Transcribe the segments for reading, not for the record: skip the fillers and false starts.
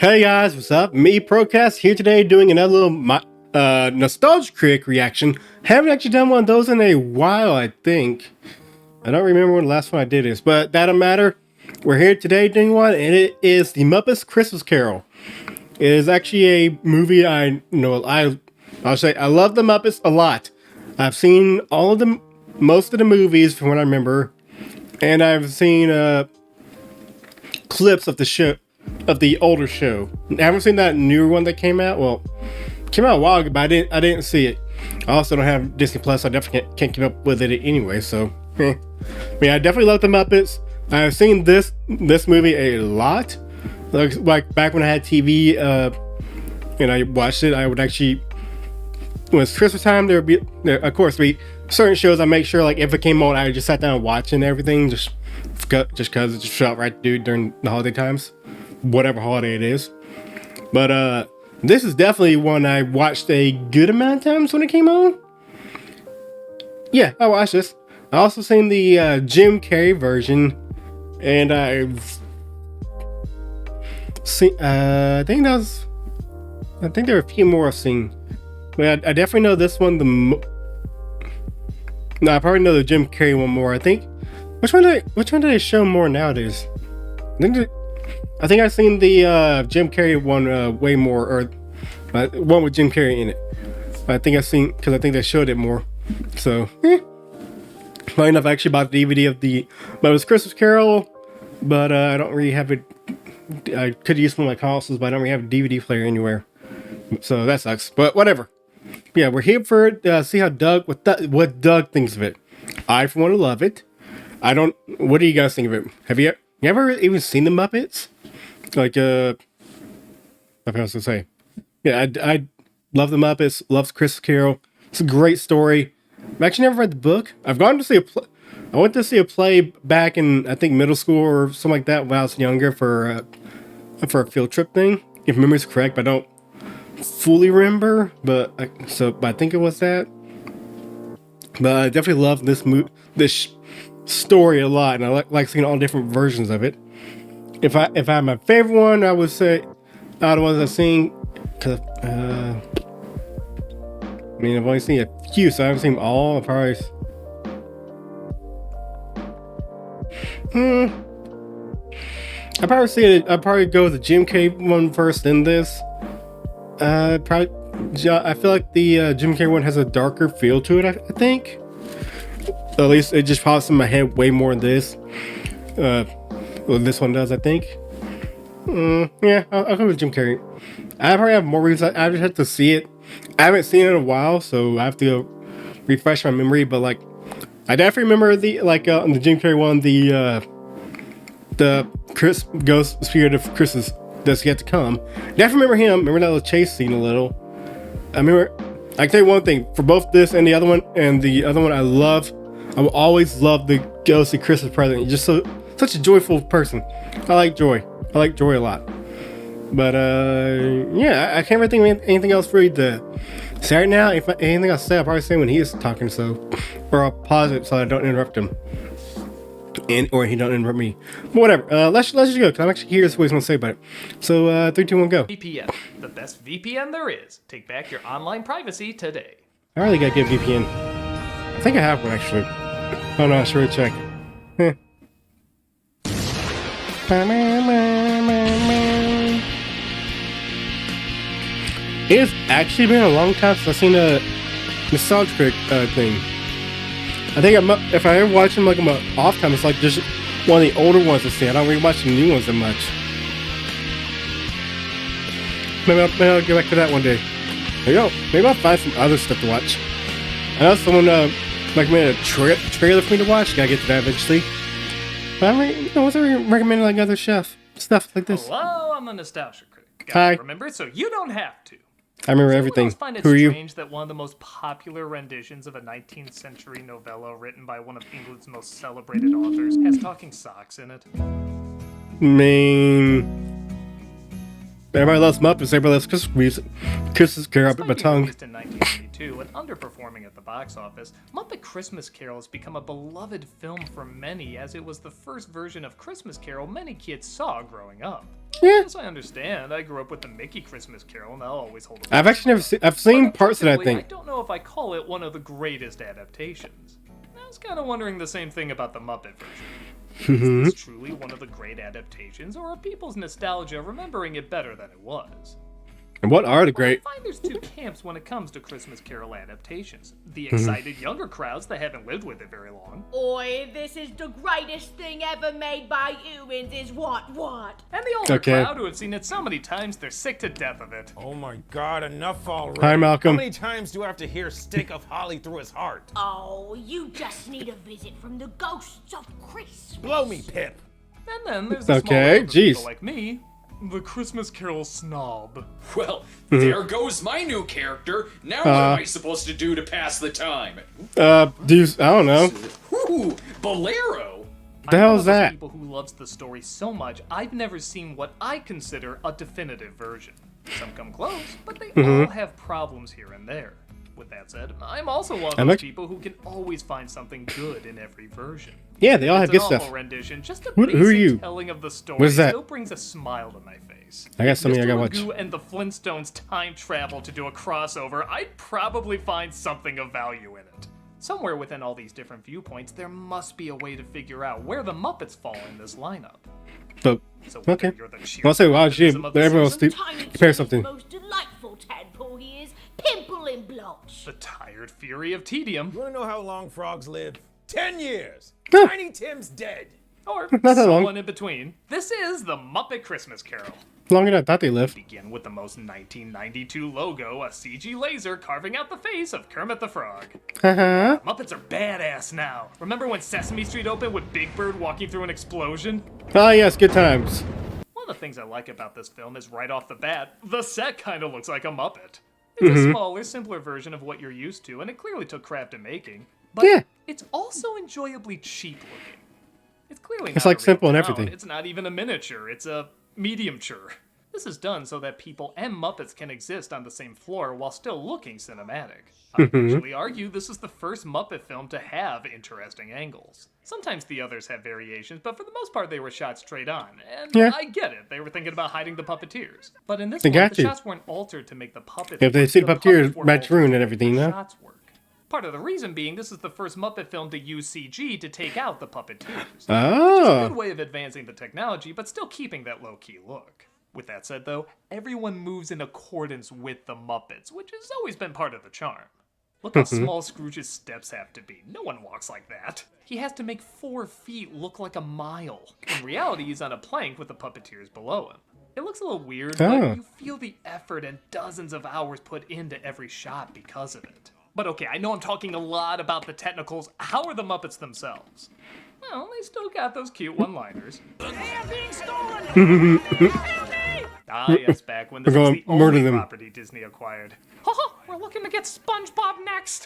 Hey guys, what's up? Me, Procast, here today doing another little nostalgia critic reaction. Haven't actually done one of those in a while, I think. I don't remember when the last one I did this, but that don't matter. We're here today doing one, and it is the Muppets Christmas Carol. It is actually a movie I'll say I love the Muppets a lot. I've seen most of the movies from what I remember, and I've seen clips of the show. Of the older show. I haven't seen that newer one that came out. Well, came out a while ago, but I didn't see it. I also don't have Disney Plus, so I definitely can't keep up with it anyway. So, yeah, I definitely love the Muppets. I've seen this movie a lot. Like back when I had TV, and I watched it. I would actually, when it's Christmas time, there would be certain shows. I make sure, like, if it came on, I just sat down and watched and everything, just because it just felt right to do during the holiday times. Whatever holiday it is. But this is definitely one I watched a good amount of times when it came on. Yeah, I watched this. I also seen the Jim Carrey version, and I've seen I think there are a few more I've seen, but I definitely know this one I probably know the Jim Carrey one more. I think which one do they show more nowadays? I think I've seen the Jim Carrey one way more, or one with Jim Carrey in it. I think I've seen, because I think they showed it more. So, funny enough, I actually bought the DVD of the Muppets Christmas Carol, but I don't really have it. I could use one of my consoles, but I don't really have a DVD player anywhere. So that sucks. But whatever. Yeah, we're here for it. See how what Doug thinks of it. I, for one, love it. What do you guys think of it? Have you ever even seen the Muppets? Like, what else to say? Yeah, I love the Muppets, love Christmas Carol. It's a great story. I've actually never read the book. I've gone to see I went to see a play back in, I think, middle school or something like that when I was younger for a field trip thing. If memory's correct, but I don't fully remember. But I think it was that. But I definitely love this story a lot, and I like seeing all different versions of it. If I had my favorite one, I would say out of the ones I've seen, because I've only seen a few, so I haven't seen them all. I'd probably go with the Jim Carrey one first, then this. I feel like the Jim Carrey one has a darker feel to it. I think, at least it just pops in my head way more than this. Well, this one does, I think. Yeah, I'll go with Jim Carrey. I probably have more reasons. I just have to see it. I haven't seen it in a while, so I have to go refresh my memory. But like, I definitely remember on the Jim Carrey one, the Chris Ghost Spirit of Christmas that's yet to come. Definitely remember him. Remember that little chase scene a little. I can tell you one thing for both this and the other one. I will always love the ghostly Christmas present. You're just such a joyful person. I like joy. I like joy a lot. But yeah, I can't really think of anything else really to say right now. If anything I'll say, I'll probably say when he is talking, or I'll pause it so I don't interrupt him, or he don't interrupt me. But whatever. Let's just go, because I'm actually curious what he's gonna say about it. So 3, 2, 1, go. VPN, the best VPN there is. Take back your online privacy today. I really gotta get VPN. I think I have one actually. Oh no, I should really check. It's actually been a long time since I've seen a nostalgia critic thing. I think if I ever watch them like I'm off time, it's like just one of the older ones to see. I don't really watch the new ones that much. Maybe I'll get back to that one day. Maybe I'll find some other stuff to watch. I know someone recommended a trailer for me to watch. Gotta get to that eventually. But I wasn't recommending like other stuff like this. Hello, I'm the Nostalgia Critic. Hi. Remember it so you don't have to. I remember everything. Find it Who are you? Strange that one of the most popular renditions of a 19th century novella written by one of England's most celebrated authors has talking socks in it. Everybody loves Muppets. Everybody loves Christmas music. Christmas Carol up at my tongue. In 1982, 1992 and underperforming at the box office, Muppet Christmas Carol has become a beloved film for many, as it was the first version of Christmas Carol many kids saw growing up. Yeah. As I understand, I grew up with the Mickey Christmas Carol, and I'll always hold it. I've actually never seen. I've seen parts of that thing. I don't know if I call it one of the greatest adaptations. I was kind of wondering the same thing about the Muppet version. Is this truly one of the great adaptations, or are people's nostalgia remembering it better than it was? And what are the great? I find there's two camps when it comes to Christmas Carol adaptations. The excited younger crowds that haven't lived with it very long. Oi, this is the greatest thing ever made by humans is what? And the older crowd who have seen it so many times they're sick to death of it. Oh my god, enough already. Hi, Malcolm. How many times do I have to hear Stick of Holly through his heart? Oh, you just need a visit from the ghosts of Christmas. Blow me, Pip. And then there's the small group of jeez. people like me, the Christmas Carol snob. Well, there goes my new character. Now what am I supposed to do to pass the time? I don't know. Ooh, Bolero. The hell is that? People who loves the story so much, I've never seen what I consider a definitive version. Some come close, but they all have problems here and there. With that said, I'm also one of those people who can always find something good in every version. Yeah, they all have good It's an stuff. awful rendition, just a Who are basic you? telling of the story What is that? still brings a smile to my face. I got something I gotta watch. If Mr. Magoo and the Flintstones time travel to do a crossover, I'd probably find something of value in it. Somewhere within all these different viewpoints, there must be a way to figure out where the Muppets fall in this lineup. But So okay. you're the I'll say, wow, gee, optimism of the everyone else season, compare something. The most delightful tadpole he is, pimple and blotch. the tired fury of tedium, You wanna know how long frogs live? 10 years! Huh. Tiny Tim's dead! or Not that long. someone in between. This is the Muppet Christmas Carol. Longer than I thought they lived. Begin with the most 1992 logo, a CG laser carving out the face of Kermit the Frog. Haha. Muppets are badass now. Remember when Sesame Street opened with Big Bird walking through an explosion? Oh yes, good times. One of the things I like about this film is right off the bat, the set kind of looks like a Muppet. It's a smaller, simpler version of what you're used to, and it clearly took craft in making. But Yeah. it's also enjoyably cheap looking. It's clearly It's not like a real simple and town. everything. It's not even a miniature, it's a medium-ture. This is done so that people and Muppets can exist on the same floor while still looking cinematic. I usually argue this is the first Muppet film to have interesting angles. Sometimes the others have variations, but for the most part they were shot straight on. And Yeah. I get it, they were thinking about hiding the puppeteers. But in this They one, got the you. shots weren't altered to make the puppets If they work, see the puppeteers puppets were match altered rune to and make everything, the no? shots work. Part of the reason being this is the first Muppet film to use CG to take out the puppeteers. It's a good Oh. way of advancing the technology, but still keeping that low-key look. With that said, though, everyone moves in accordance with the Muppets, which has always been part of the charm. Look how small Scrooge's steps have to be. No one walks like that. He has to make 4 feet look like a mile. In reality, he's on a plank with the puppeteers below him. It looks a little weird, Oh. but you feel the effort and dozens of hours put into every shot because of it. But okay, I know I'm talking a lot about the technicals. How are the Muppets themselves? Well, they still got those cute one-liners. Ah, yes, back when this We're was gonna the murder only them. property Disney acquired. Haha, we're looking to get SpongeBob next.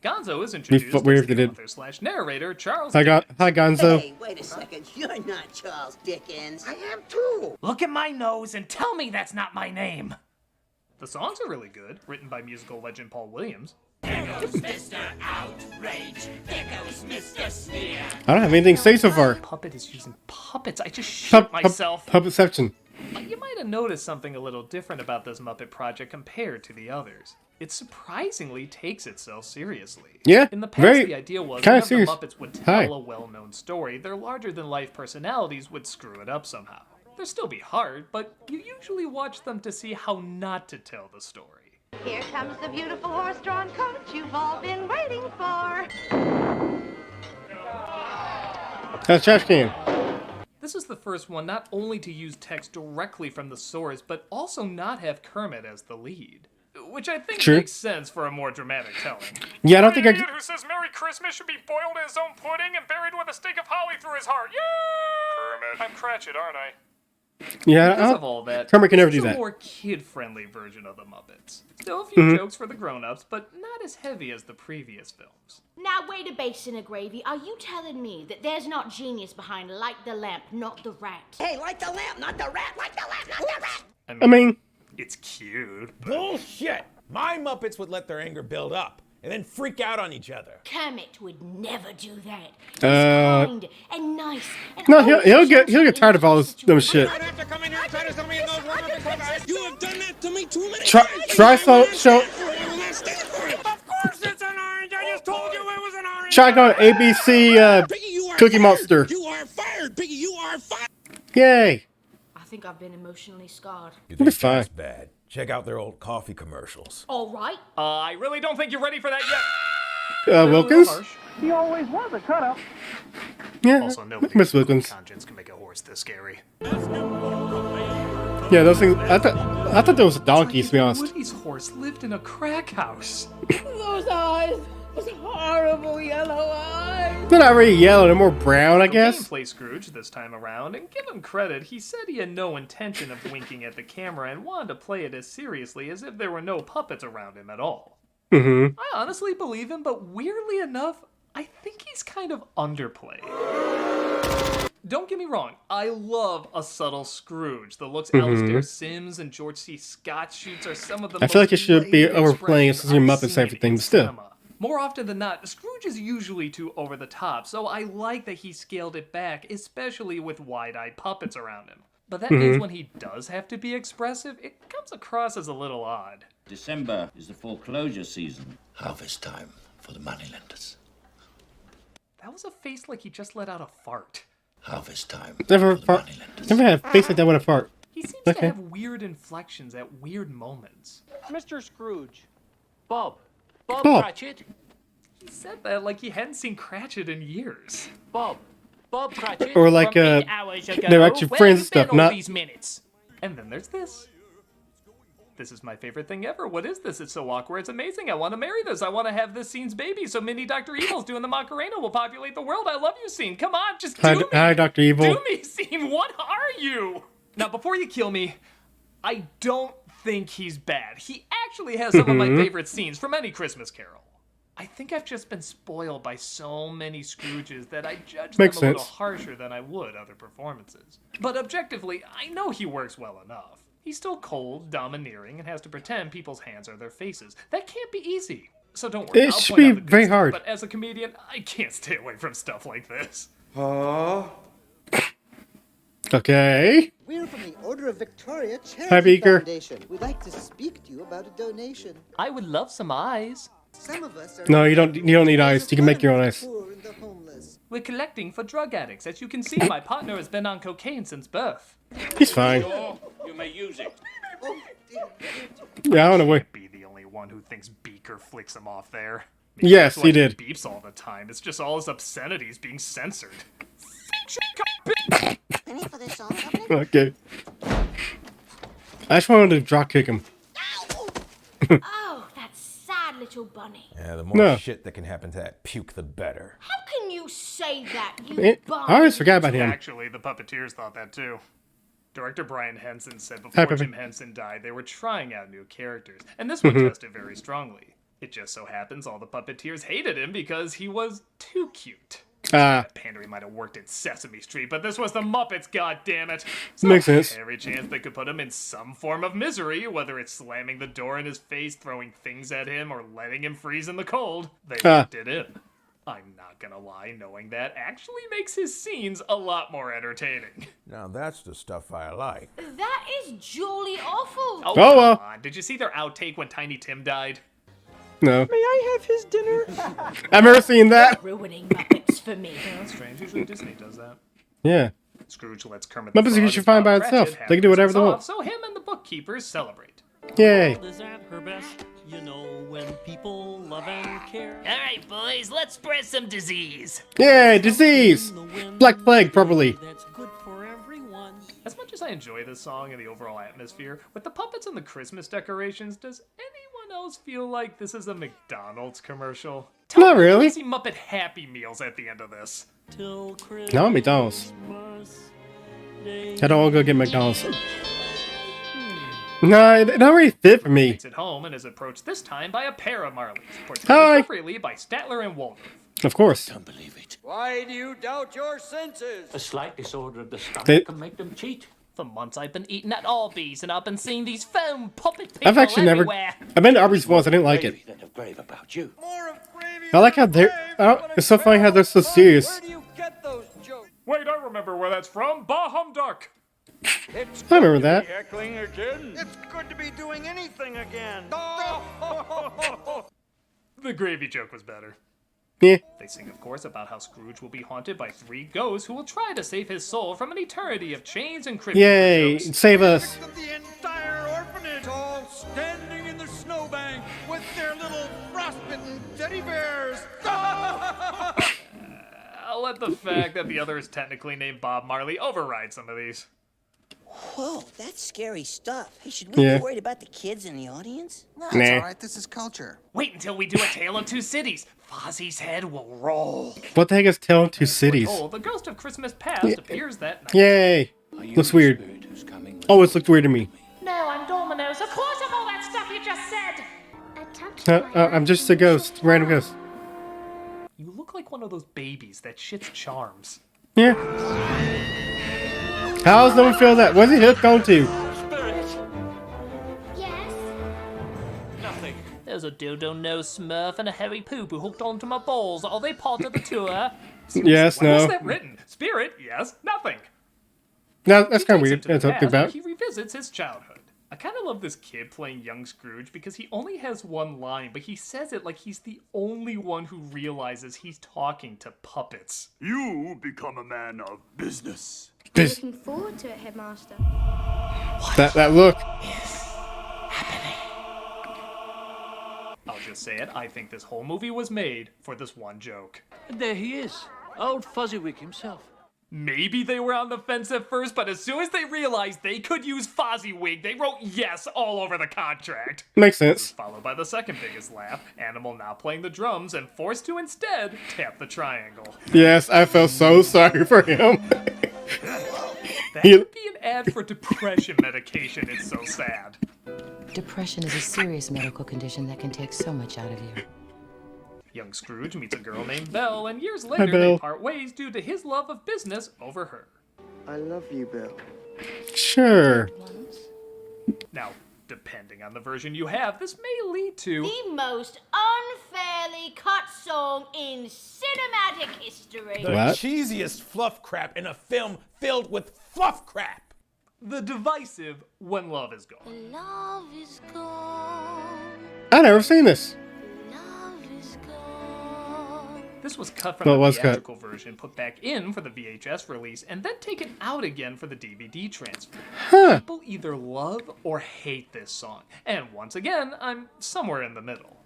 Gonzo is introduced weird as if they the did. author/narrator Charles Hi, Dickens. hi, Gonzo. Hey, wait a second. You're not Charles Dickens. I am too. Look at my nose and tell me that's not my name. The songs are really good, written by musical legend Paul Williams. I don't have anything to say so far. Puppet is using puppets. I just shit Pup, myself. Puppetception. You might have noticed something a little different about this Muppet project compared to the others. It surprisingly takes itself seriously. Yeah, In the past, very- the idea was kinda that serious. the Muppets would tell Hi. a well-known story. Their larger-than-life personalities would screw it up somehow. They'll still be hard, but you usually watch them to see how not to tell the story. Here comes the beautiful horse-drawn coach you've all been waiting for. That's a trash can. This is the first one not only to use text directly from the source, but also not have Kermit as the lead. Which I think True. makes sense for a more dramatic telling. Yeah, I don't think I. Idiot who says Merry Christmas should be boiled in his own pudding and buried with a stake of holly through his heart. Yeah! Kermit. I'm Cratchit, aren't I? Yeah, Because I of all that, Kermit can never this do is that. a more kid-friendly version of the Muppets. Still a few jokes for the grown-ups, but not as heavy as the previous films. Now wait a basin of gravy. Are you telling me that there's not genius behind Light the Lamp, not the Rat? Hey, light the lamp, not the rat. Light the lamp, not the rat. I mean, It's cute. Bullshit! My Muppets would let their anger build up and then freak out on each other. Kermit would never do that. He's kind and nice. And No, always he'll get gentle tired of all in this dumb shit. You have to come in here and try to tell me those one Muppets. You have done that to me too many Try show. Of course it's an orange. I just told you it was an orange. Try going ABC Cookie Monster. You are fired, Piggy. You are fired. Yay. I think I've been emotionally scarred. You It'll be fine. that's bad? Check out their old coffee commercials. All right. I really don't think you're ready for that yet. Wilkins? He always was a cutout. Yeah, Also, nobody Miss Wilkins. conscience can make a horse this scary. Yeah, those things. I thought there was donkeys, to be honest. Woody's horse lived in a crack house. Those eyes, those horrible yellow eyes. They're not really yellow, they're more brown, I guess. Play Scrooge this time around, and give him credit, he said he had no intention of winking at the camera and wanted to play it as seriously as if there were no puppets around him at all. Mm-hmm. I honestly believe him, but weirdly enough, I think he's kind of underplayed. Don't get me wrong, I love a subtle Scrooge. The looks Alistair Sims and George C. Scott shoots are some of the I feel like it should be layered overplaying expressions since your I've Muppets seen everything, in but still. cinema. More often than not, Scrooge is usually too over the top, so I like that he scaled it back, especially with wide-eyed puppets around him. But that means when he does have to be expressive, it comes across as a little odd. December is the foreclosure season. Harvest time for the moneylenders. That was a face like he just let out a fart. Harvest time Never for the fart. moneylenders. Never had a face like that when I fart. He seems Okay. to have weird inflections at weird moments. Mr. Scrooge. Bob. Bob Bob. Cratchit. He said that like he hadn't seen Cratchit in years. Bob. Bob Cratchit. Or like, from 8 hours ago. they're actually Where friends have and you been stuff, all not- these minutes? And then there's this. This is my favorite thing ever. What is this? It's so awkward. It's amazing. I want to marry this. I want to have this scene's baby. So mini Dr. Evil's doing the Macarena will populate the world. I love you, scene. Come on, just do me. Hi, Dr. Evil. Do me, scene. What are you? Now, before you kill me, I don't think he's bad. He actually has some of my favorite scenes from any Christmas Carol. I think I've just been spoiled by so many Scrooges that I judge Makes them a little sense. harsher than I would other performances. But objectively, I know he works well enough. He's still cold, domineering, and has to pretend people's hands are their faces. That can't be easy. So don't worry, It I'll should point out be the good very stuff, hard. But as a comedian, I can't stay away from stuff like this. Okay. We're from the Order of Victoria Hi, Charity Beaker. Foundation. We'd like to speak to you about a donation. I would love some eyes. Some of us are No, you don't need eyes. You can make your own eyes. The poor and the homeless. We're collecting for drug addicts. As you can see, my partner has been on cocaine since birth. He's fine. You may use it. Oh, dear. Yeah, I don't know why. Be the only one who thinks Beaker flicks him off there. Yes, That's why he did. Beeps all the time. It's just all his obscenities being censored. Penny for this song, company? Okay. I just wanted to drop kick him. Oh, that sad little bunny. Yeah, the more No. shit that can happen to that puke, the better. How can you say that, you I bunny? always forgot about him. Actually, the puppeteers thought that too. Director Brian Henson said Hi, before Pepper. Jim Henson died, they were trying out new characters, and this one tested very strongly. It just so happens all the puppeteers hated him because he was too cute. Pandering might have worked in Sesame Street, but this was the Muppets, goddammit. So Makes sense. every chance they could put him in some form of misery, whether it's slamming the door in his face, throwing things at him, or letting him freeze in the cold, they worked it in. I'm not gonna lie, knowing that actually makes his scenes a lot more entertaining. Now that's the stuff I like. That is jolly awful. Oh, Oh, well. come on. Did you see their outtake when Tiny Tim died? No. May I have his dinner? I've never seen that. Ruining Muppets for me. Yeah, that's strange. Usually Disney does that. Yeah. Scrooge lets Kermit Muppets the are Frog usually and fine Bob by itself. Cratchit They can do have whatever they Christmas want. off, so him and the bookkeepers celebrate. Yay. Is at her best, you know, when people love and care. All right, boys, let's spread some disease. Yay, disease. Black Plague, probably. That's good for everyone. As much as I enjoy this song and the overall atmosphere, with the puppets and the Christmas decorations, does anyone else feel like this is a McDonald's commercial? Tell Not me I really. see Muppet Happy Meals at the end of this. Till Christmas. No, McDonald's. Day. I don't want to go get McDonald's. No, it don't really fit for me. Makes it home and is approached this time by a pair of Marleys, Hi. portrayed appropriately by Statler and Waldorf. Of course. Don't believe it. Why do you doubt your senses? A slight disorder of the stomach They- can make them cheat. For months I've been eating at Arby's and I've been seeing these foam puppet people I've actually everywhere. I've been to Arby's once. I didn't like it. About you. I like how it's so funny how they're so serious. Wait, I remember where that's from. Bah Humduck. I remember that. Heckling again. It's good to be doing anything again. The gravy joke was better. Yeah. They sing, of course, about how Scrooge will be haunted by 3 ghosts who will try to save his soul from an eternity of chains and critic Yay! jokes. Save us. The entire orphanage all standing in the snowbank with their little frostbitten teddy bears. I'll let the fact that the other is technically named Bob Marley override some of these. Whoa, that's scary stuff. Hey, should we be worried about the kids in the audience? No, it's all right. This is culture. Wait until we do a Tale of Two Cities. Fozzie's head will roll. What the heck is Tale of Two Cities? Oh, the ghost of Christmas past appears that night. Yay! Looks weird. Always looked weird to me. No, I'm Domino's. Of course I'm all that stuff you just said. I'm just a ghost, random ghost. You look like one of those babies that shits charms. Yeah. How does no one feel that? What's he hooked onto? Yes? Nothing. There's a dildo nose smurf and a hairy poop who hooked onto my balls. Are they part of the tour? Yes, Why no. was that written? Spirit? Yes. Nothing. No, that's kind of He weird. takes him That's to the talking past where about. He revisits his childhood. I kind of love this kid playing young Scrooge because he only has one line, but he says it like he's the only one who realizes he's talking to puppets. You become a man of business. Looking forward to it, Headmaster. That look. I'll just say it, I think this whole movie was made for this one joke. And there he is, old Fuzzywick himself. Maybe they were on the fence at first, but as soon as they realized they could use Fozziewig, they wrote yes all over the contract. Makes sense. Followed by the second biggest laugh, Animal not playing the drums and forced to instead tap the triangle. Yes, I felt so sorry for him. That could be an ad for depression medication, it's so sad. Depression is a serious medical condition that can take so much out of you. Young Scrooge meets a girl named Belle, and years later Belle. they part ways due to his love of business over her. I love you, Belle. Sure. Now, depending on the version you have, this may lead to The most unfairly cut song in cinematic history. The cheesiest fluff crap in a film filled with fluff crap. the divisive When Love Is Gone. Love is gone. I've never seen this. This was cut from the theatrical version, put back in for the VHS release, and then taken out again for the DVD transfer. Huh. People either love or hate this song, and once again, I'm somewhere in the middle.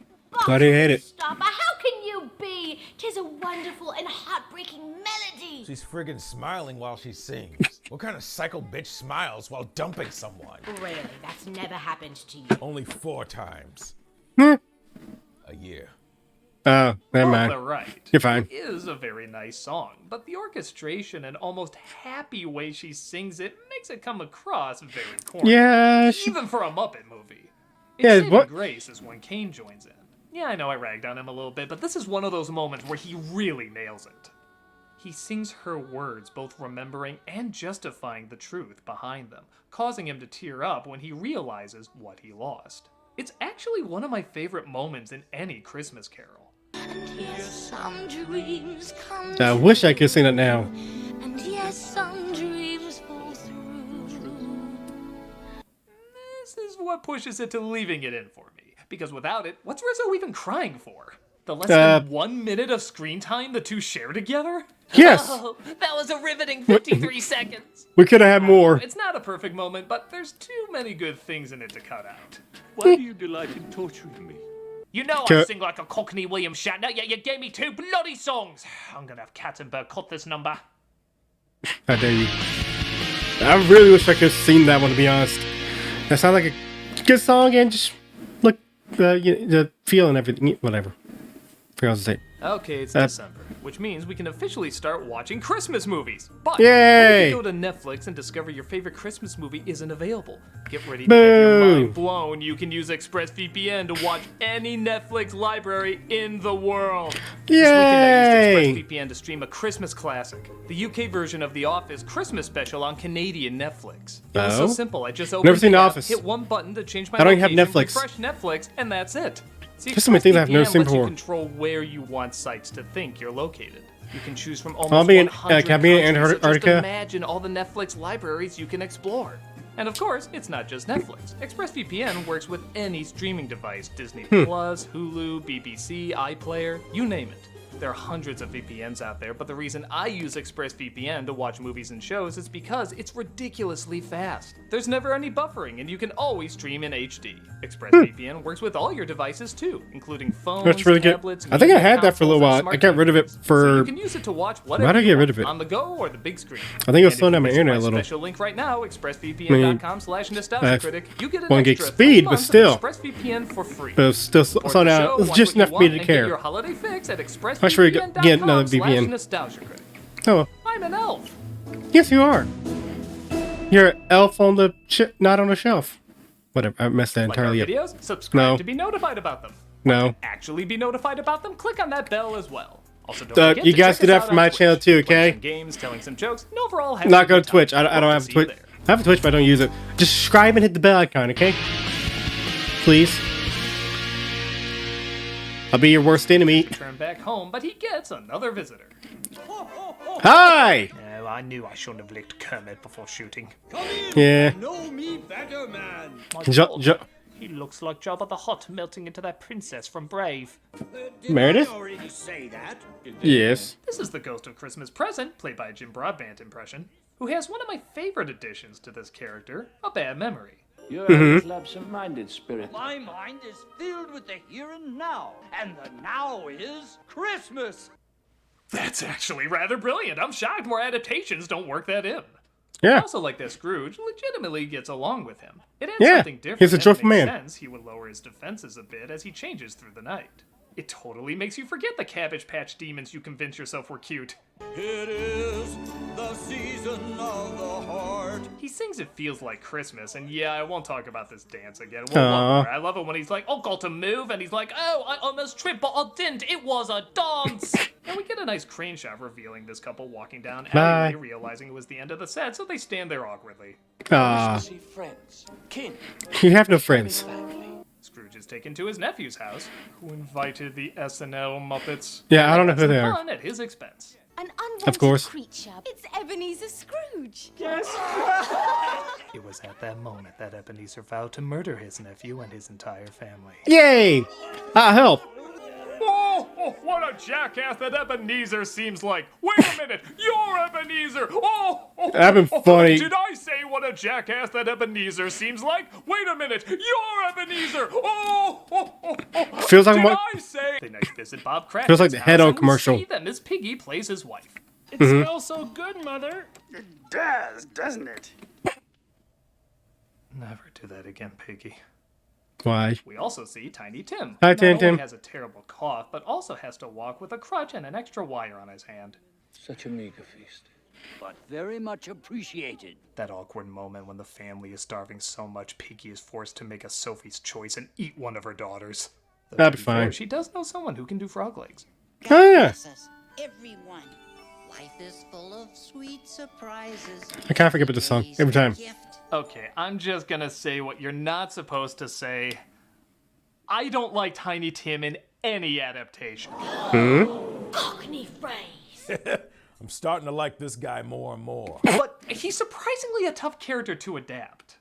Why do you hate it? Stop! How can you be? 'Tis a wonderful and heartbreaking melody. She's friggin' smiling while she sings. What kind of psycho bitch smiles while dumping someone? Really, that's never happened to you. Only 4 times. A year. Oh, never mind. They're right. You're fine. It is a very nice song, but the orchestration and almost happy way she sings it makes it come across very corny. Yeah, Even for a Muppet movie. Yeah, Saving what- Grace is when Kane joins in. Yeah, I know I ragged on him a little bit, but this is one of those moments where he really nails it. He sings her words, both remembering and justifying the truth behind them, causing him to tear up when he realizes what he lost. It's actually one of my favorite moments in any Christmas Carol. Yes, some dreams come I wish I could sing it now. and yes, some dreams fall through. This is what pushes it to leaving it in for me, because without it, what's Rizzo even crying for? The less than 1 minute of screen time the two share together? Yes. Oh, that was a riveting 53 seconds. We could have had more. It's not a perfect moment, but there's too many good things in it to cut out. Why do you delight in torturing me? You know I Cut. sing like a Cockney William Shatner, yet you gave me 2 bloody songs. I'm gonna have Katzenberg cut this number. How dare you? I really wish I could have seen that one, to be honest. That sounded like a good song and just look, the feel and everything. Whatever. Forgot what to say. Okay, it's December, which means we can officially start watching Christmas movies. But Yay! when you go to Netflix and discover your favorite Christmas movie isn't available, get ready to have your mind blown. You can use ExpressVPN to watch any Netflix library in the world. Yay! This weekend I used ExpressVPN to stream a Christmas classic, the UK version of The Office Christmas special on Canadian Netflix. It was so simple. I just opened Never seen the The app, Office. hit one button to change my I don't even location, have Netflix. refresh Netflix, and that's it. See, Just so many things I have never ExpressVPN seen lets you before. control where you want sites to think you're located. You can choose from I'll almost be in 100 can I be in countries, so just Antarctica? imagine all the Netflix libraries you can explore. And of course, it's not just Netflix. ExpressVPN works with any streaming device. Disney Plus, Hulu, BBC, iPlayer, you name it. There are hundreds of VPNs out there, but the reason I use ExpressVPN to watch movies and shows is because it's ridiculously fast. There's never any buffering, and you can always stream in HD. ExpressVPN works with all your devices too, including phones, That's really good. tablets, I think I media had that for a little consoles, while. and I got rid of it smart TVs. for. So you can use it to watch Why did whatever I get you rid of want, it? on the go or the big screen. I think it was And slowing down if my you visit internet a little. Special link right now, expressvpn.com/nostalgiacritic. You get an 1 gig extra speed, 3 but months of still. ExpressVPN for free. But it's still Support slowing the down. show, It's watch just what you enough for me want, to and get care. your holiday fix at I should get another VPN. expressvpn.com/nostalgiacritic. Oh, well. I'm an elf. Yes, you are. You're an elf on the not on the shelf. Whatever. I messed that Like our entirely up. videos? Subscribe No. to be notified about them. No. Actually be notified about them? Click on that bell as well. Also, don't forget You to guys check do that us for out my on channel Twitch, too, playing okay? some games, telling some jokes, and overall having Not a go good to Twitch. time. I don't Hope have to see Twitch. you there. I have a Twitch, but I don't use it. Just subscribe and hit the bell icon, okay? Please. I'll be your worst enemy. Turn back home, but he gets another visitor. Hi! Oh, I knew I shouldn't have licked Kermit before shooting. Yeah. Know me better, man. He looks like Jabba the Hutt melting into that princess from Brave. Meredith? I already say that? Yes. This is the Ghost of Christmas Present, played by a Jim Broadbent impression, who has one of my favorite additions to this character, a bad memory. You're a absent-minded spirit. My mind is filled with the here and now, and the now is Christmas. That's actually rather brilliant. I'm shocked more adaptations don't work that in. Yeah. I also like that Scrooge legitimately gets along with him. It adds Yeah, something different. he's a and it joyful makes man. sense he would lower his defenses a bit as he changes through the night. It totally makes you forget the Cabbage Patch demons you convince yourself were cute. It is the season of the heart. He sings It Feels Like Christmas, and yeah, I won't talk about this dance again. Aww. One more. I love it when he's like, oh, got to move, and he's like, oh, I almost tripped, but I didn't. It was a dance. And we get a nice crane shot revealing this couple walking down alleyway, realizing it was the end of the set, so they stand there awkwardly. See friends, kin. You have no friends. Scrooge is taken to his nephew's house, who invited the SNL Muppets. Yeah, I don't know Have who some they are. fun at his expense. An unwanted Of course. creature. It's Ebenezer Scrooge. Yes. It was at that moment that Ebenezer vowed to murder his nephew and his entire family. Yay! I'll help. Oh, what a jackass that Ebenezer seems like. Wait a minute, you're Ebenezer. That'd been funny. Did I say what a jackass that Ebenezer seems like? Wait a minute, you're Ebenezer. Feels like did what? I say? The next visit Bob Cratchit's Feels like the house, head-on and we commercial. see that Miss Piggy plays his wife. It smells so good, Mother. It does, doesn't it? Never do that again, Piggy. Why? We also see Tiny Tim. Hi, who not Tim. only has a terrible cough, but also has to walk with a crutch and an extra wire on his hand. Such a meager feast. But very much appreciated. That awkward moment when the family is starving so much, Piggy is forced to make a Sophie's choice and eat one of her daughters. Though, That'd to be fair, fine. She does know someone who can do frog legs. Oh, yeah. Everyone. Life is full of sweet surprises. I can't forget about this song every time. Okay, I'm just gonna say what you're not supposed to say. I don't like Tiny Tim in any adaptation. Cockney phrase. I'm starting to like this guy more and more. But he's surprisingly a tough character to adapt.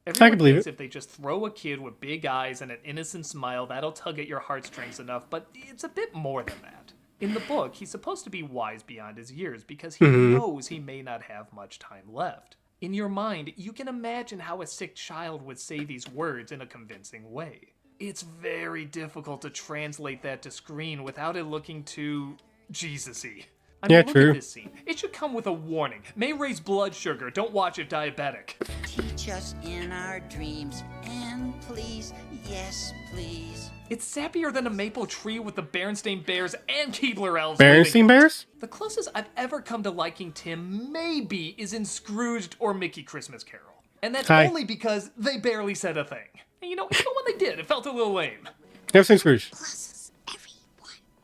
I Everyone can believe thinks it. if they just throw a kid with big eyes and an innocent smile, that'll tug at your heartstrings enough, but it's a bit more than that. In the book, he's supposed to be wise beyond his years because he knows he may not have much time left. In your mind, you can imagine how a sick child would say these words in a convincing way. It's very difficult to translate that to screen without it looking too Jesus-y. I mean, Yeah, look true. at this scene. It should come with a warning. May raise blood sugar. Don't watch it diabetic. Teach us in our dreams and please. Yes, please. It's sappier than a maple tree with the Berenstain Bears and Keebler Elves. Berenstain Bears? The closest I've ever come to liking Tim maybe is in Scrooged or Mickey Christmas Carol. And that's only because they barely said a thing. And you know, even when they did, it felt a little lame. Never seen Scrooge.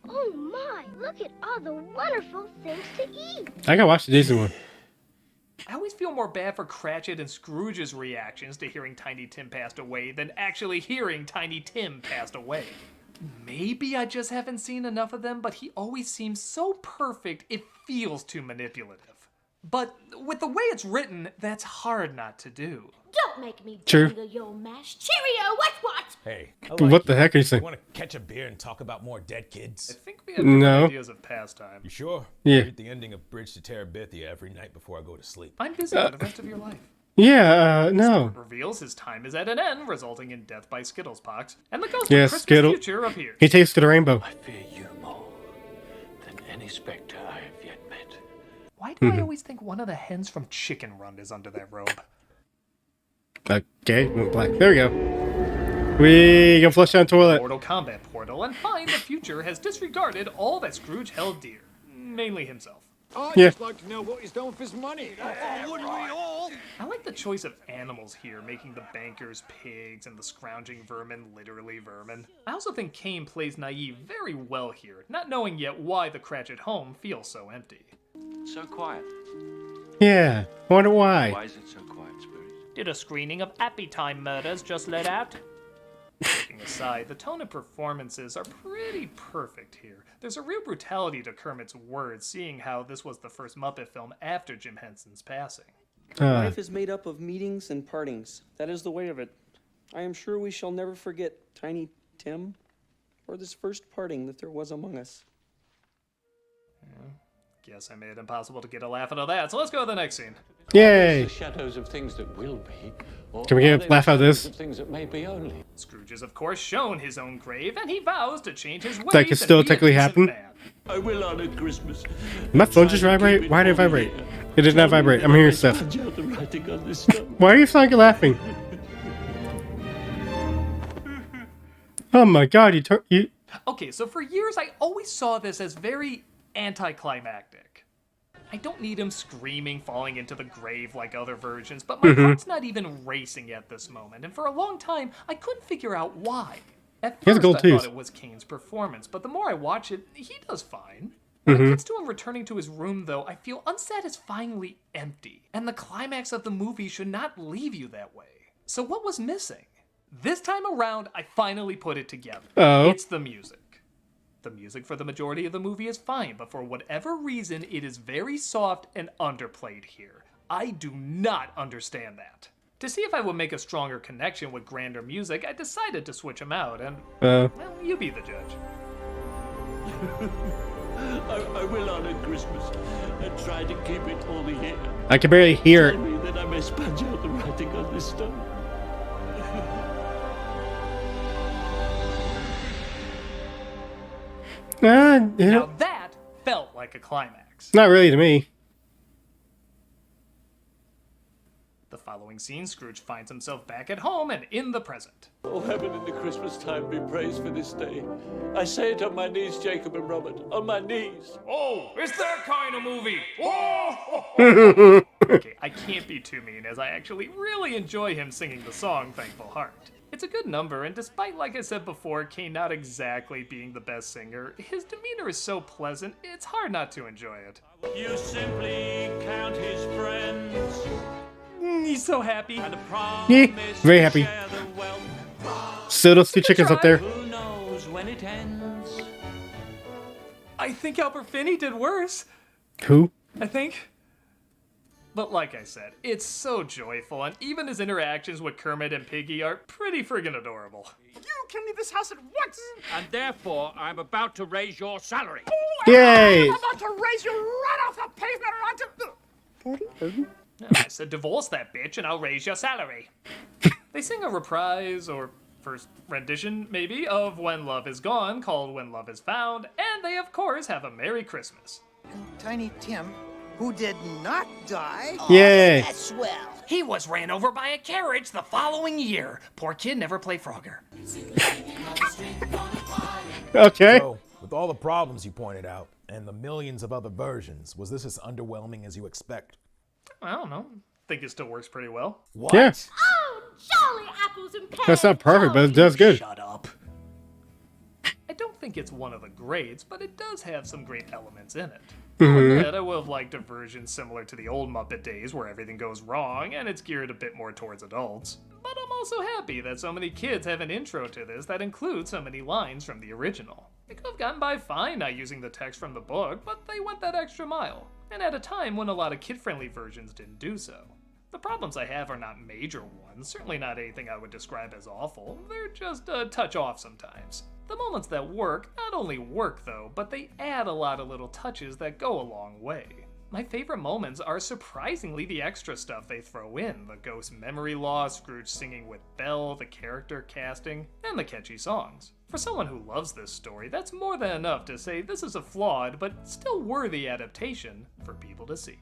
Oh my, look at all the wonderful things to eat. I gotta watch the Disney one. I always feel more bad for Cratchit and Scrooge's reactions to hearing Tiny Tim passed away than actually hearing Tiny Tim passed away. Maybe I just haven't seen enough of them, but he always seems so perfect it feels too manipulative. But with the way it's written, that's hard not to do. Don't make me True. dangle your mash. Cheerio, what? Hey, What the heck are you saying? You want to catch a beer and talk about more dead kids? I think we have different ideas of pastime. You sure? Yeah. I read the ending of Bridge to Terabithia every night before I go to sleep. I'm busy for the rest of your life. Yeah, no. Reveals his time is at an end, resulting in death by Skittles pox, and the ghost Yeah, of Christmas Skittle. future appears. He tasted the rainbow. I fear you more than any spectre I have yet met. Why do I always think one of the hens from Chicken Run is under that robe? Okay, went black. There we go. We can flush down the toilet. Mortal Kombat portal and find the future has disregarded all that Scrooge held dear, mainly himself. I'd Yeah. just like to know what he's done with his money. Oh, wouldn't we all? I like the choice of animals here, making the bankers pigs and the scrounging vermin literally vermin. I also think Kane plays naive very well here, not knowing yet why the Cratchit home feels so empty. So quiet. Yeah, I wonder why. Why is it so quiet, Spirit? Did a screening of Appy Time Murders just let out? Joking aside, the tone and performances are pretty perfect here. There's a real brutality to Kermit's words, seeing how this was the first Muppet film after Jim Henson's passing. Life is made up of meetings and partings. That is the way of it. I am sure we shall never forget Tiny Tim, or this first parting that there was among us. Guess I made it impossible to get a laugh out of that, so let's go to the next scene. Yay! The shadows of things that will be. Or Can we get are a they laugh out of the this? shadows of things that may be only. Scrooge is, of course, shown his own grave, and he vows to change his ways. That could still and be a technically decent happen. man. I will honor Christmas. Did my phone just vibrate? Why did it vibrate? It did not vibrate. I'm hearing stuff. Why are you fucking laughing? Oh my god, you. Okay, so for years I always saw this as very anticlimactic. I don't need him screaming, falling into the grave like other versions, but my heart's not even racing at this moment, and for a long time I couldn't figure out why. At He has first gold I teeth. thought it was Kane's performance, but the more I watch it, he does fine. When it gets to him returning to his room, though, I feel unsatisfyingly empty, and the climax of the movie should not leave you that way. So what was missing? This time around, I finally put it together. Oh. It's the music. The music for the majority of the movie is fine, but for whatever reason, it is very soft and underplayed here. I do not understand that. To see if I would make a stronger connection with grander music, I decided to switch them out, and, well, you be the judge. I will honor Christmas and try to keep it all year. I can barely hear Tell it. me that I may sponge out the writing on this stone. Now that felt like a climax. Not really to me. The following scene, Scrooge finds himself back at home and in the present. Oh, heaven in the Christmas time be praised for this day. I say it on my knees, Jacob and Robert, on my knees. Oh, it's that kind of movie. Oh! Okay, I can't be too mean, as I actually really enjoy him singing the song Thankful Heart. It's a good number, and despite, like I said before, Kane not exactly being the best singer, his demeanor is so pleasant, it's hard not to enjoy it. You simply count his friends. He's so happy. Yeah, very happy. Still those two chickens up there. Who knows when it ends? I think Albert Finney did worse. Who? I think. But like I said, it's so joyful, and even his interactions with Kermit and Piggy are pretty friggin' adorable. You can leave this house at once. And therefore, I'm about to raise your salary. Yay! I'm about to raise you right off the pavement onto... I said divorce that bitch and I'll raise your salary. They sing a reprise, or first rendition, maybe, of When Love Is Gone, called When Love Is Found, and they, of course, have a Merry Christmas. Tiny Tim, who did not die. Yay! That's swell. He was ran over by a carriage the following year. Poor kid never played Frogger. Okay. So, with all the problems you pointed out, and the millions of other versions, was this as underwhelming as you expect? I don't know. Think it still works pretty well. What? Yeah. Oh, jolly apples and pears. That's not perfect, but it does good. Shut up. I don't think it's one of the greats, but it does have some great elements in it. I would have liked a version similar to the old Muppet days where everything goes wrong and it's geared a bit more towards adults. But I'm also happy that so many kids have an intro to this that includes so many lines from the original. They could have gotten by fine not using the text from the book, but they went that extra mile, and at a time when a lot of kid-friendly versions didn't do so. The problems I have are not major ones, certainly not anything I would describe as awful, they're just a touch off sometimes. The moments that work not only work though, but they add a lot of little touches that go a long way. My favorite moments are surprisingly the extra stuff they throw in, the ghost memory loss, Scrooge singing with Belle, the character casting, and the catchy songs. For someone who loves this story, that's more than enough to say this is a flawed but still worthy adaptation for people to see.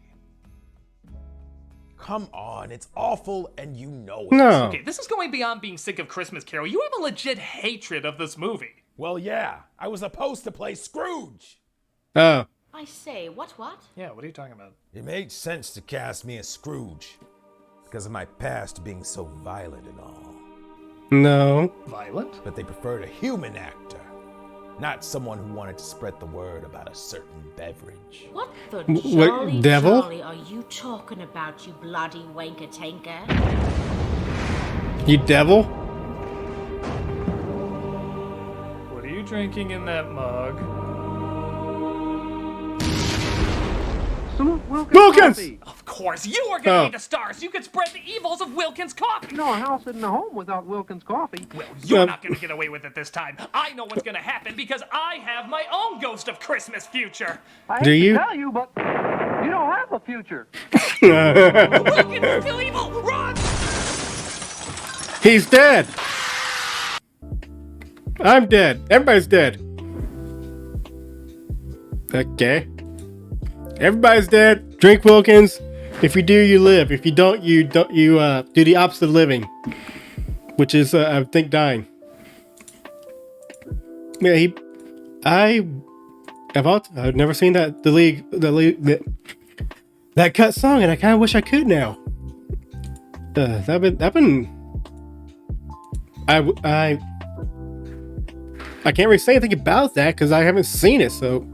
Come on, it's awful and you know it. No. Okay, this is going beyond being sick of Christmas Carol. You have a legit hatred of this movie. Well, yeah, I was supposed to play Scrooge. Oh. I say, what? Yeah, what are you talking about? It made sense to cast me as Scrooge because of my past being so violent and all. No. Violent? But they preferred a human actor, not someone who wanted to spread the word about a certain beverage. What the What, devil? jolly are you talking about, you bloody wanker-tanker? You devil? What are you drinking in that mug? Wilkins! Of course, you are gonna be the star so you can spread the evils of Wilkins coffee! No house in the home without Wilkins coffee. Well, you're not gonna get away with it this time. I know what's gonna happen because I have my own ghost of Christmas future. I Do hate you? to tell you, but you don't have a future. Wilkins is still evil! Run! He's dead. I'm dead. Everybody's dead. Okay. Everybody's dead. Drink Wilkins. If you do, you live. If you don't, you do the opposite of living, which is, I think, dying. Yeah, I've never seen that that cut song, and I kind of wish I could now. I can't really say anything about that because I haven't seen it. So,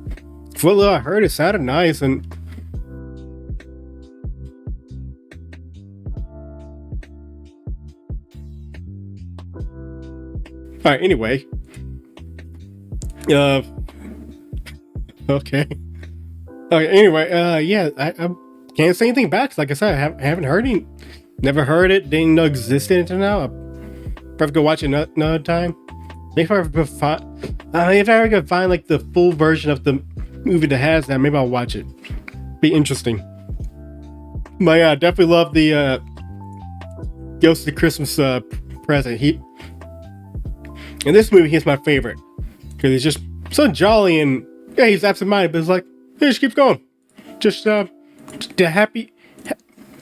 for what I heard, it sounded nice and. All right. Anyway. Okay. Anyway. Yeah. I can't say anything back. Like I said, I haven't heard it. Never heard it. Didn't know it existed until now. I'll probably go watch it another time. If I ever could find like the full version of the movie that has that, maybe I'll watch it. Be interesting. But yeah, I definitely love the Ghost of Christmas Present. In this movie, he's my favorite because he's just so jolly and yeah, he's absent-minded, but it's like he just keeps going. Just a happy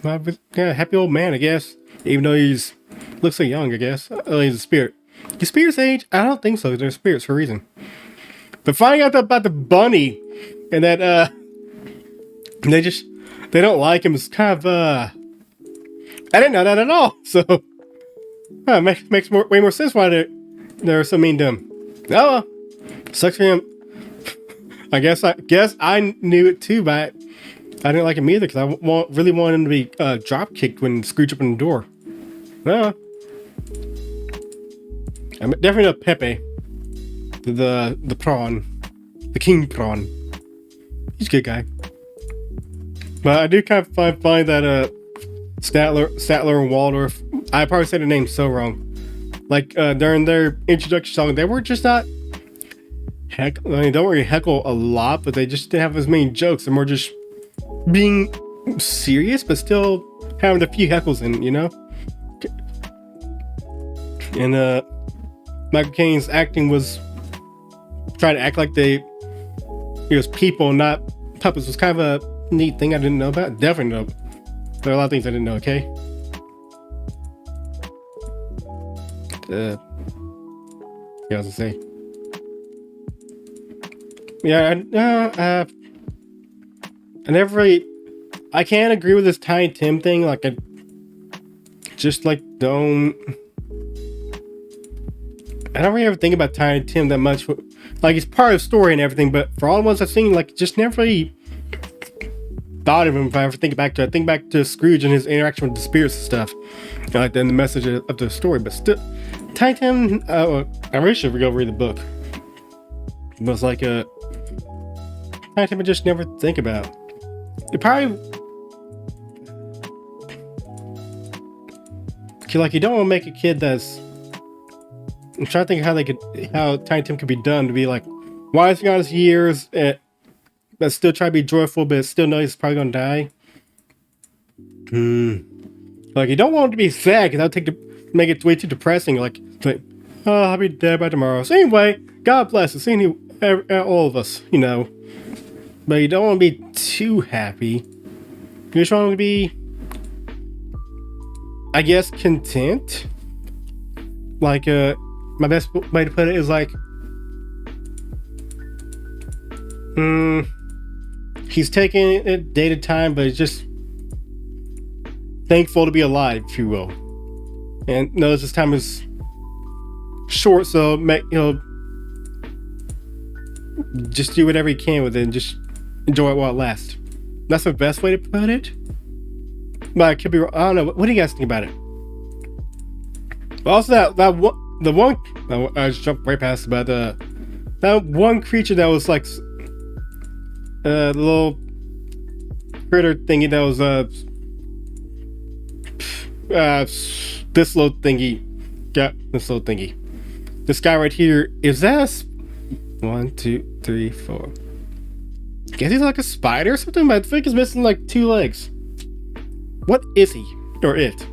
old man, I guess. Even though he's looks so young, I guess. He's a spirit. Is spirits age? I don't think so. They're spirits for a reason. But finding out about the bunny and that they don't like him is kind of I didn't know that at all. So makes way more sense why they're so mean to him. Oh, sucks for him. I guess I knew it too, but I didn't like him either because I really wanted him to be drop kicked when Scrooge opened the door. No. I'm definitely not Pepe. The prawn. The king prawn. He's a good guy. But I do kind of find that Statler and Waldorf, I probably said the name so wrong. Like during their introduction song, they were just not don't really heckle a lot, but they just didn't have as many jokes. They're more just being serious, but still having a few heckles in, you know? And Michael Caine's acting was trying to act like it was people, not puppets. Was kind of a neat thing I didn't know about. Definitely know. There are a lot of things I didn't know, okay? Yeah, I was gonna say. Yeah, I never really. I can't agree with this Tiny Tim thing. Like, I just like don't. I don't really ever think about Tiny Tim that much. Like, he's part of the story and everything, but for all the ones I've seen, like, just never really thought of him. If I ever think back to it, I think back to Scrooge and his interaction with the spirits and stuff, like then the message of the story. But still, Tiny Tim. I really should go read the book. It was like a Tiny Tim I just never think about. It probably. Like, you don't want to make a kid that's. I'm trying to think how Tiny Tim could be done to be like wise throughout his years, but still try to be joyful, but still know he's probably gonna die. Like, you don't want him to be sad because that would make it way too depressing. Like, oh, I'll be dead by tomorrow. So anyway, God bless us, all of us, you know. But you don't want to be too happy. You just want him to be, I guess, content. Like, my best way to put it is like, he's taking it day to time, but he's just thankful to be alive, if you will, and knows this time is short, so just do whatever you can with it and just enjoy it while it lasts. That's the best way to put it. But I could be wrong. I don't know. What do you guys think about it? But also, I just jumped right past about that one creature that was like the little critter thingy that was this little thingy. Yeah, this little thingy. This guy right here, is that 1, 2, 3, 4. I guess he's like a spider or something, but I think he's missing like 2 legs. What is he? Or it? I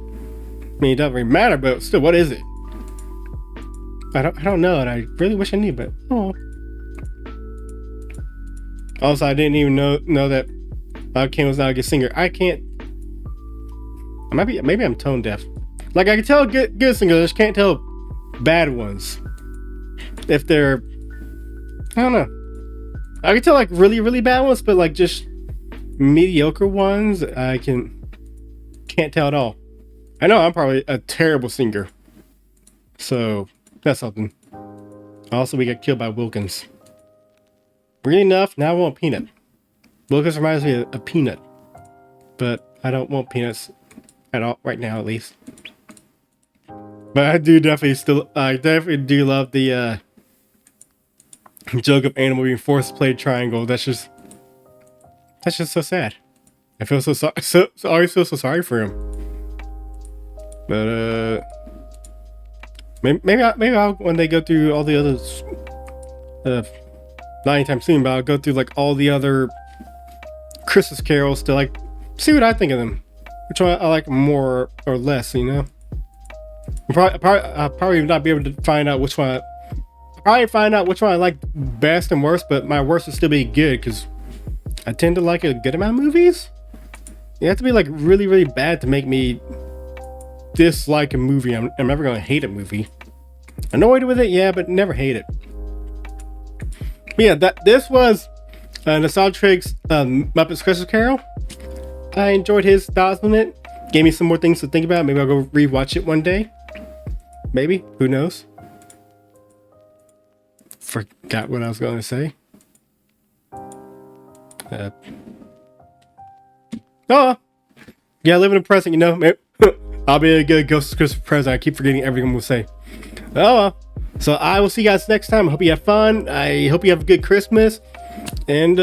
mean, it doesn't really matter, but still, what is it? I don't know, and I really wish I knew, but oh. Also, I didn't even know that Kim was not a good singer. I can't. Maybe I'm tone deaf. Like, I can tell good singers, I just can't tell bad ones. If they're, I don't know. I can tell like really, really bad ones, but like just mediocre ones, I can't tell at all. I know I'm probably a terrible singer, so that's something. Also, we got killed by Wilkins. Weirdly enough, now I want Peanut. Wilkins reminds me of Peanut, but I don't want peanuts at all right now, at least. But I definitely do love the joke of Animal being forced to play triangle. That's just so sad. I feel so sorry. I always feel so sorry for him. But maybe I'll when they go through all the others. Not anytime soon, but I'll go through like all the other Christmas carols to like see what I think of them. Which one I like more or less, you know. I'll probably not be able to find out which one. I'll probably find out which one I like best and worst, but my worst will still be good because I tend to like a good amount of movies. You have to be like really, really bad to make me dislike a movie. I'm never gonna hate a movie. Annoyed with it, yeah, but never hate it. But yeah, this was Nostalgia's Muppets Christmas Carol. I enjoyed his thoughts on it. Gave me some more things to think about. Maybe I'll go rewatch it one day. Maybe. Who knows? Forgot what I was going to say. Yeah, live in the present, you know. Maybe, I'll be a good ghost Christmas present. I keep forgetting everything we'll say. Oh well. So I will see you guys next time. I hope you have fun. I hope you have a good Christmas. And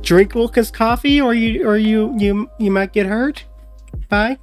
drink Wilkins coffee or you might get hurt. Bye.